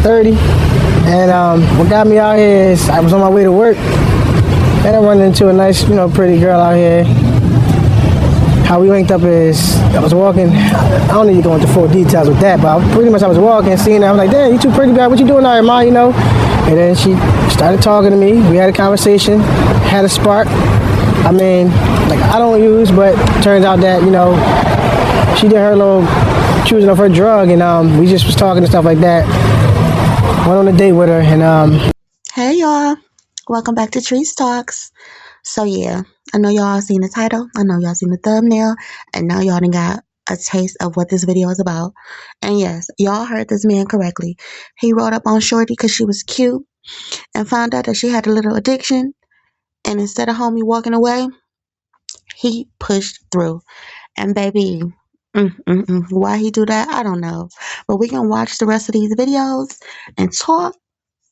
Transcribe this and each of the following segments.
30. And what got me out here is I was on my way to work, and I run into a nice, pretty girl out here. How we linked up is I was walking. I don't need to go into full details with that, but I was walking, seeing her. I was like, "Damn, you too pretty, girl. What you doing out here, ma?" And then she started talking to me. We had a conversation, had a spark. I mean, like, I don't use, but turns out that she did her little choosing of her drug, and we just was talking and stuff like that. Went on a date with her, and Hey y'all, welcome back to Trece Talks. So yeah, I know y'all seen the title, I know y'all seen the thumbnail, and now y'all done got a taste of what this video is about. And yes, y'all heard this man correctly. He rolled up on Shorty because she was cute and found out that she had a little addiction, and instead of homie walking away, he pushed through. And baby, why he do that, I don't know. But we can watch the rest of these videos and talk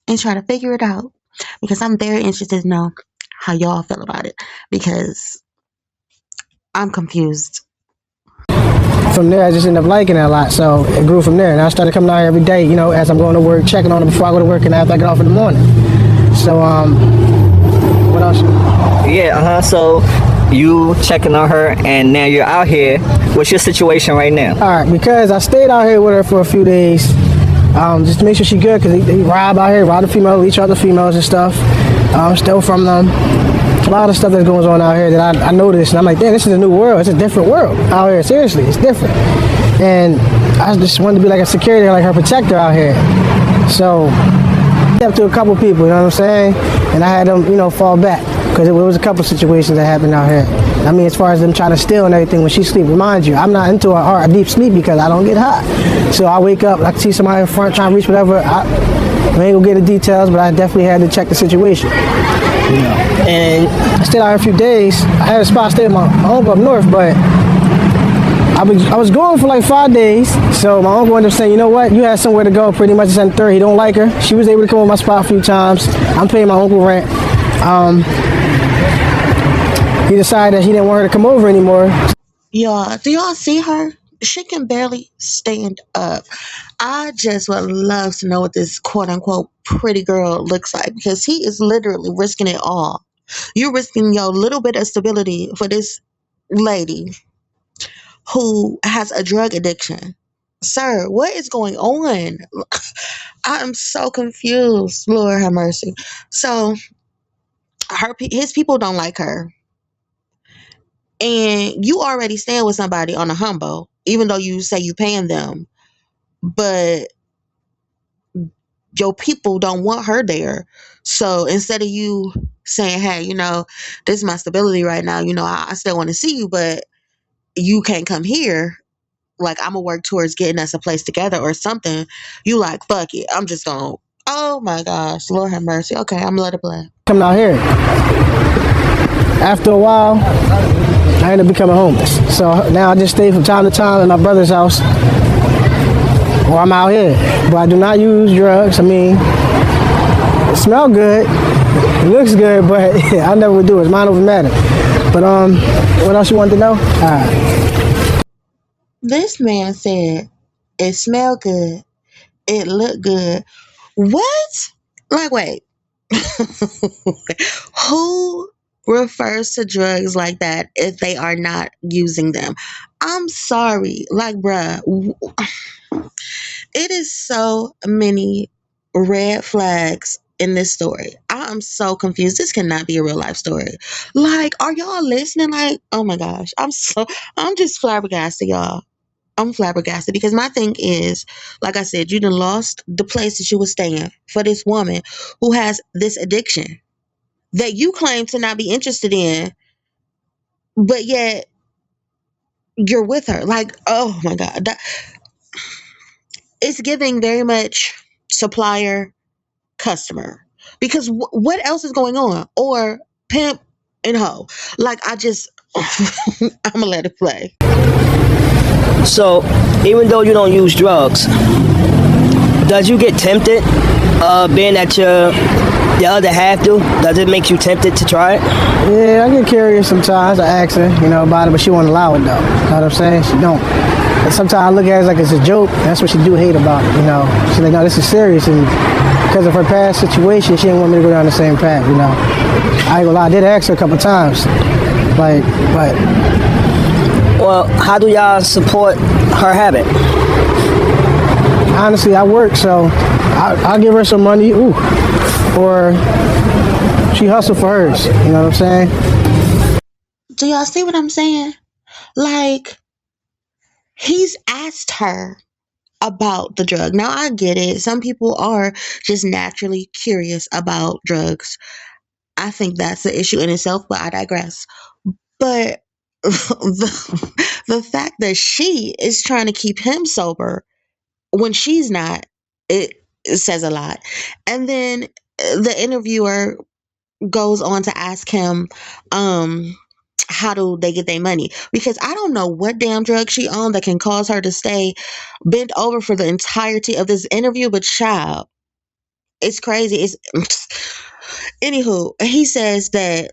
and try to figure it out, because I'm very interested to know how y'all feel about it, because I'm confused. from there I just ended up liking it a lot. So it grew from there, and I started coming out here every day, as I'm going to work, checking on her before I go to work and after I get off in the morning. So what else? Yeah, so you checking on her, and now you're out here. What's your situation right now? All right, because I stayed out here with her for a few days, just to make sure she's good, because he rob out here, rob the female, leech out the females and stuff, steal from them. A lot of stuff that goes on out here that I noticed, and I'm like, damn, this is a new world. It's a different world out here. Seriously, it's different. And I just wanted to be like a security, like her protector out here. So I up to a couple people, you know what I'm saying? And I had them, fall back, because it was a couple situations that happened out here. I mean, as far as them trying to steal and everything when she sleep, remind you, I'm not into a deep sleep because I don't get hot. So I wake up, I see somebody in front trying to reach whatever. I ain't gonna get the details, but I definitely had to check the situation. And I stayed out here a few days. I had a spot to stay with my uncle up north, but I was going for like 5 days. So my uncle ended up saying, you know what, you had somewhere to go pretty much. It's on 3rd. He don't like her. She was able to come on my spot a few times. I'm paying my uncle rent. He decided that he didn't want her to come over anymore. Y'all, do y'all see her? She can barely stand up. I just would love to know what this quote-unquote pretty girl looks like, because he is literally risking it all. You're risking your little bit of stability for this lady who has a drug addiction. Sir, what is going on? I am so confused. Lord have mercy. So his people don't like her, and you already stand with somebody on a humble, even though you say you paying them, but your people don't want her there. So instead of you saying, hey, this is my stability right now, I still want to see you, but you can't come here, like, I'm gonna work towards getting us a place together or something, you like, fuck it, I'm just gonna, oh my gosh, Lord have mercy. Okay, I'm gonna let it play. Coming out here. After a while, I ended up becoming homeless. So now I just stay from time to time in my brother's house, or I'm out here. But I do not use drugs. I mean, it smells good, it looks good, but I never would do it. It's mind over matter. But what else you wanted to know? All right. This man said it smelled good, it looked good. What? Like, wait. Who refers to drugs like that if they are not using them? I'm sorry. Like, bruh, it is so many red flags in this story. I am so confused. This cannot be a real life story. Like, are y'all listening? Like, oh my gosh. I'm just flabbergasted, y'all. I'm flabbergasted, because my thing is, like I said, you done lost the place that you were staying for this woman who has this addiction that you claim to not be interested in, but yet you're with her. Like, oh my God. It's giving very much supplier, customer. Because what else is going on? Or pimp and hoe. Like, I'm going to let it play. So, even though you don't use drugs, does you get tempted, being that the other half do? Does it make you tempted to try it? Yeah, I get curious sometimes. I ask her, about it, but she won't allow it though. You know what I'm saying? She don't. And sometimes I look at it like it's a joke. That's what she do hate about it, you know. She's like, no, this is serious. And because of her past situation, she didn't want me to go down the same path, you know. I ain't gonna lie, I did ask her a couple times. Like, but Well, how do y'all support her habit? honestly, I work, so I'll give her some money, or she hustle for hers. You know what I'm saying? Do y'all see what I'm saying? Like, he's asked her about the drug. Now, I get it. Some people are just naturally curious about drugs. I think that's the issue in itself, but I digress. But the fact that she is trying to keep him sober when she's not, it says a lot. And then the interviewer goes on to ask him, how do they get their money? Because I don't know what damn drug she on that can cause her to stay bent over for the entirety of this interview, but child, it's crazy. It's anywho, he says that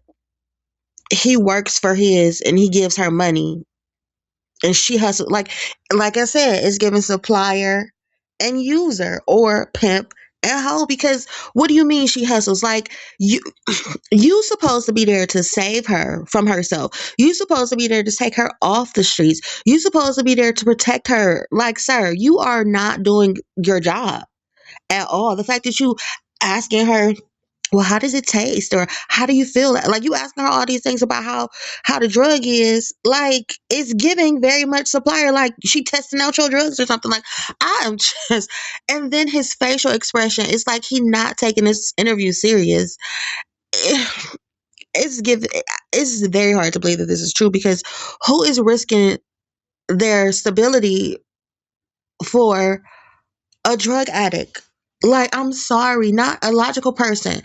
he works for his and he gives her money and she hustles like I said, it's giving supplier and user or pimp and hoe. Because what do you mean she hustles? Like, you supposed to be there to save her from herself. You supposed to be there to take her off the streets. You supposed to be there to protect her. Like, sir, you are not doing your job at all. The fact that you asking her, well, how does it taste, or how do you feel? Like, you asking her all these things about how the drug is, like, it's giving very much supplier, like she testing out your drugs or something. Like, I am just, and then his facial expression, it's like he not taking this interview serious. It's give it's very hard to believe that this is true, because who is risking their stability for a drug addict? Like, I'm sorry, not a logical person.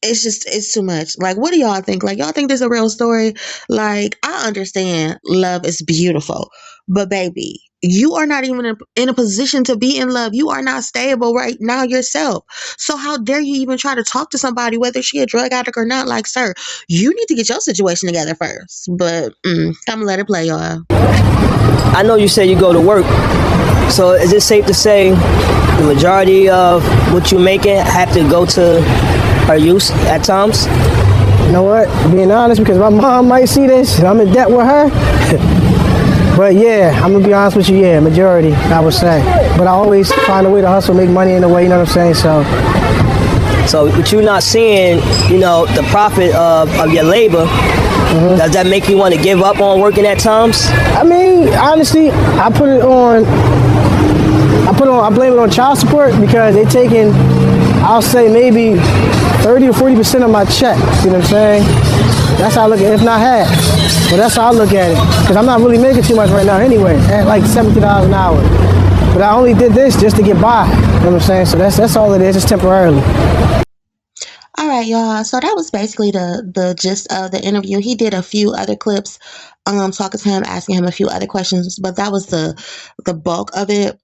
It's too much. Like, what do y'all think? Like, y'all think this is a real story? Like, I understand love is beautiful, but baby, you are not even in a position to be in love. You are not stable right now yourself. So how dare you even try to talk to somebody, whether she a drug addict or not? Like, sir, you need to get your situation together first. But I'm gonna let it play, y'all. I know you say you go to work, so is it safe to say the majority of what you're making have to go to her use at times? You know what? Being honest, because my mom might see this and I'm in debt with her. But yeah, I'm gonna be honest with you, yeah, majority, I would say. But I always find a way to hustle, make money in a way, you know what I'm saying? So, but you're not seeing, the profit of your labor. Does that make you want to give up on working at times? I mean, honestly, I blame it on child support, because they're taking, I'll say maybe 30 or 40% of my check, you know what I'm saying? That's how I look at it, if not half. But that's how I look at it, because I'm not really making too much right now anyway, at like $70 an hour. But I only did this just to get by, you know what I'm saying? So that's all it is, it's temporarily. All right, y'all. So that was basically the gist of the interview. He did a few other clips, talking to him, asking him a few other questions, but that was the bulk of it.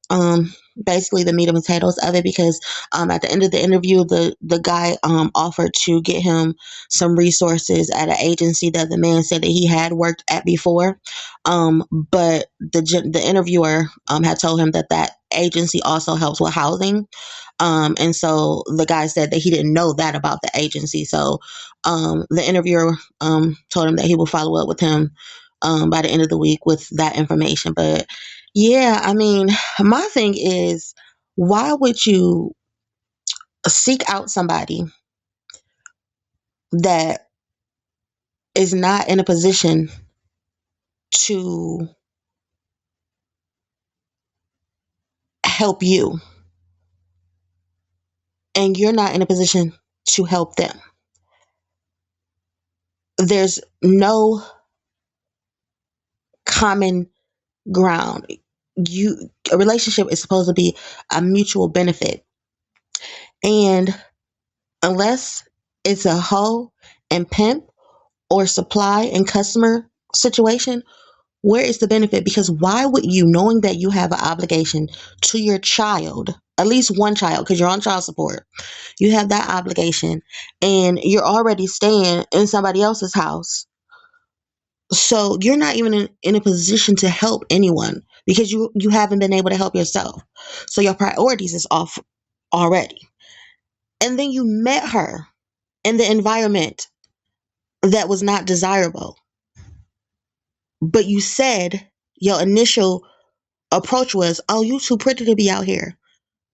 Basically the meat and potatoes of it, because at the end of the interview, the guy offered to get him some resources at an agency that the man said that he had worked at before. But the interviewer had told him that agency also helps with housing. And so the guy said that he didn't know that about the agency. So the interviewer told him that he will follow up with him by the end of the week with that information. But yeah, I mean, my thing is, why would you seek out somebody that is not in a position to help you, and you're not in a position to help them? There's no common ground. A relationship is supposed to be a mutual benefit, and unless it's a hoe and pimp or supply and customer situation, where is the benefit? Because why would you, knowing that you have an obligation to your child, at least one child, because you're on child support, you have that obligation, and you're already staying in somebody else's house, So you're not even in a position to help anyone because you haven't been able to help yourself. So your priorities is off already. And then you met her in the environment that was not desirable. But you said your initial approach was, "Oh, you too pretty to be out here."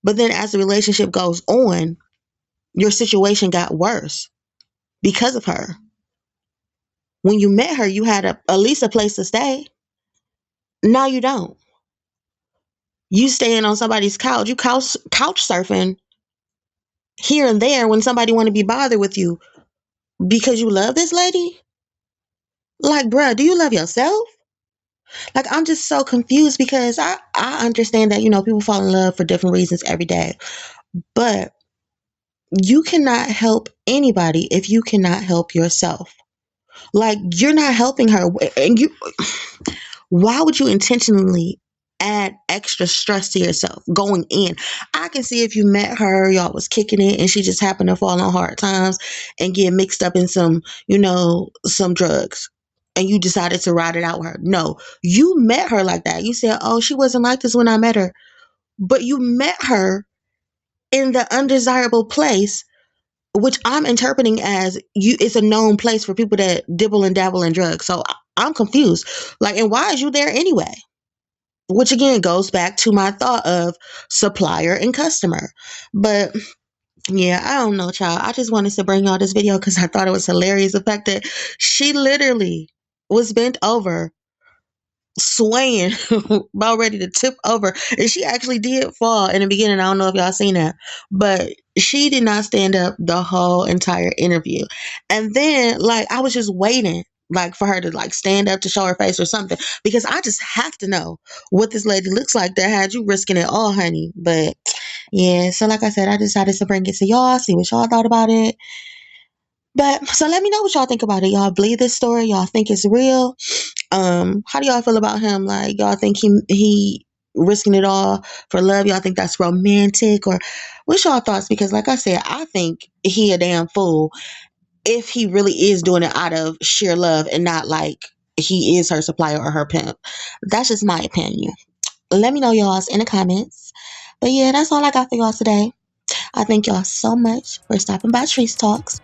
But then as the relationship goes on, your situation got worse because of her. When you met her, you had at least a place to stay. Now you don't. You staying on somebody's couch. You couch surfing here and there when somebody want to be bothered with you because you love this lady. Like, bruh, do you love yourself? Like, I'm just so confused because I understand that, people fall in love for different reasons every day. But you cannot help anybody if you cannot help yourself. Like, you're not helping her. And why would you intentionally add extra stress to yourself going in? I can see if you met her, y'all was kicking it, and she just happened to fall on hard times and get mixed up in some drugs. And you decided to ride it out with her. No, you met her like that. You said, "Oh, she wasn't like this when I met her." But you met her in the undesirable place, which I'm interpreting as it's a known place for people that dibble and dabble in drugs. So I'm confused. Like, and why is you there anyway? Which again goes back to my thought of supplier and customer. But yeah, I don't know, child. I just wanted to bring y'all this video because I thought it was hilarious. The fact that she literally was bent over, swaying, about ready to tip over. And she actually did fall in the beginning. I don't know if y'all seen that, but she did not stand up the whole entire interview. And then, like, I was just waiting, like, for her to, like, stand up to show her face or something, because I just have to know what this lady looks like that had you risking it all, honey. But yeah, so like I said, I decided to bring it to y'all, see what y'all thought about it. But so let me know what y'all think about it. Y'all believe this story? Y'all think it's real? How do y'all feel about him? Like, y'all think he risking it all for love? Y'all think that's romantic? Or what's y'all thoughts? Because like I said, I think he a damn fool if he really is doing it out of sheer love and not like he is her supplier or her pimp. That's just my opinion. Let me know y'all's in the comments. But yeah, that's all I got for y'all today. I thank y'all so much for stopping by Trece Talkz.